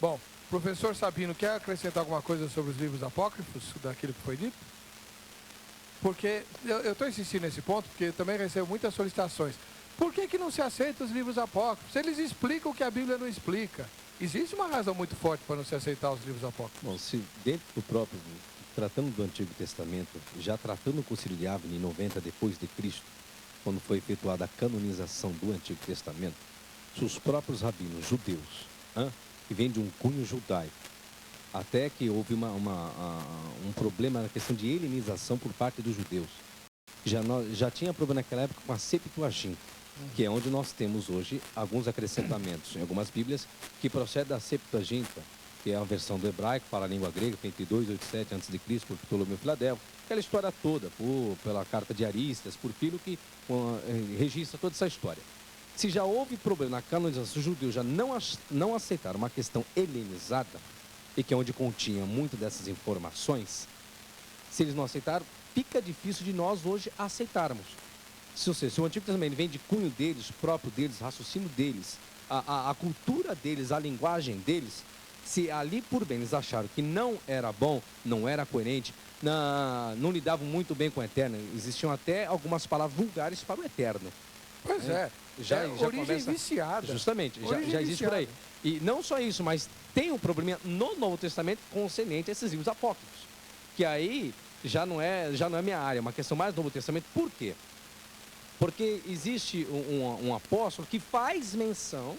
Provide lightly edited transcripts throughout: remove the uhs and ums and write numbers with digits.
Bom, professor Sabino, quer acrescentar alguma coisa sobre os livros apócrifos, daquilo que foi dito? Porque eu estou insistindo nesse ponto, porque eu também recebo muitas solicitações. Por que não se aceita os livros apócrifos? Eles explicam o que a Bíblia não explica. Existe uma razão muito forte para não se aceitar os livros apócrifos. Bom, se dentro do próprio, tratando do Antigo Testamento, já tratando o Concílio de Avignon em 90 depois de Cristo, quando foi efetuada a canonização do Antigo Testamento, se os próprios rabinos judeus, que vêm de um cunho judaico, até que houve um problema na questão de helenização por parte dos judeus. Já tinha problema naquela época com a Septuaginta, que é onde nós temos hoje alguns acrescentamentos em algumas Bíblias que procede da Septuaginta, que é a versão do hebraico para a língua grega, entre 287 a.C., por Ptolomeu Filadelfo, aquela história toda, pela carta de Aristas, por Filo, que registra toda essa história. Se já houve problema na canonização, os judeus já não aceitaram uma questão helenizada, e que é onde continha muito dessas informações, se eles não aceitaram, fica difícil de nós hoje aceitarmos. Se o Antigo Testamento vem de cunho deles, próprio deles, raciocínio deles, a cultura deles, a linguagem deles, se ali por bem eles acharam que não era bom, não era coerente, não lidavam muito bem com o eterno, existiam até algumas palavras vulgares para o eterno. Pois é. Já origem começa, viciada. Justamente, já existe viciada. por aí. E não só isso, mas tem um problema no Novo Testamento concernente a esses livros apócrifos. Que aí já não é minha área, é uma questão mais do Novo Testamento. Por quê? Porque existe um apóstolo que faz menção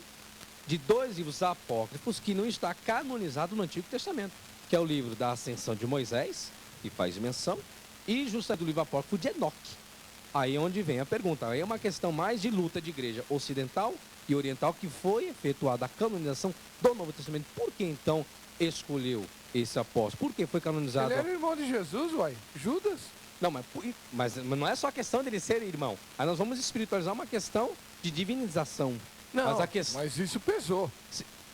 de dois livros apócrifos que não está canonizado no Antigo Testamento. Que é o livro da Ascensão de Moisés, que faz menção, e justamente o livro apócrifo de Enoque. Aí é onde vem a pergunta. Aí é uma questão mais de luta de igreja ocidental e oriental que foi efetuada a canonização do Novo Testamento. Por que então escolheu esse apóstolo? Por que foi canonizado? Ele era irmão de Jesus, uai. Judas. Não, mas não é só a questão dele ser irmão. Aí nós vamos espiritualizar uma questão de divinização. Não, mas isso pesou.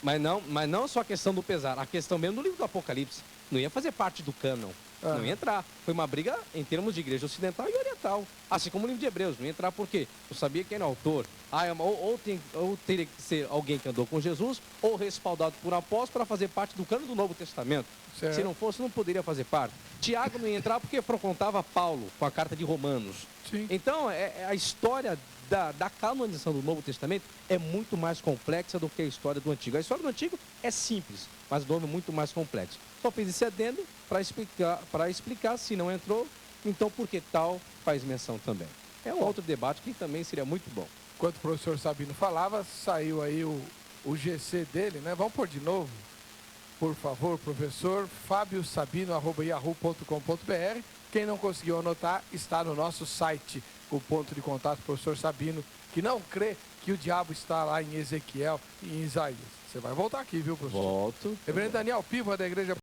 Mas não só a questão do pesar. A questão mesmo do livro do Apocalipse. Não ia fazer parte do cânon. Não ia entrar. Foi uma briga em termos de igreja ocidental e oriental. Assim como o livro de Hebreus. Não ia entrar por quê? Eu sabia quem era o autor. Ou teria que ser alguém que andou com Jesus, ou respaldado por um apóstolo para fazer parte do cânon do Novo Testamento. Certo. Se não fosse, não poderia fazer parte. Tiago não ia entrar porque afrontava Paulo com a carta de Romanos. Sim. Então, a história da canonização do Novo Testamento é muito mais complexa do que a história do Antigo. A história do Antigo é simples, mas do Novo é muito mais complexo. Só fiz esse adendo para explicar se não entrou, então por que tal faz menção também. É um outro debate que também seria muito bom. Enquanto o professor Sabino falava, saiu aí o GC dele, né? Vamos pôr de novo, por favor, professor, fabiosabino@yahoo.com.br. Quem não conseguiu anotar, está no nosso site, o ponto de contato, professor Sabino, que não crê que o diabo está lá em Ezequiel e em Isaías. Você vai voltar aqui, viu, professor? Volto. Reverendo Daniel Piva, da Igreja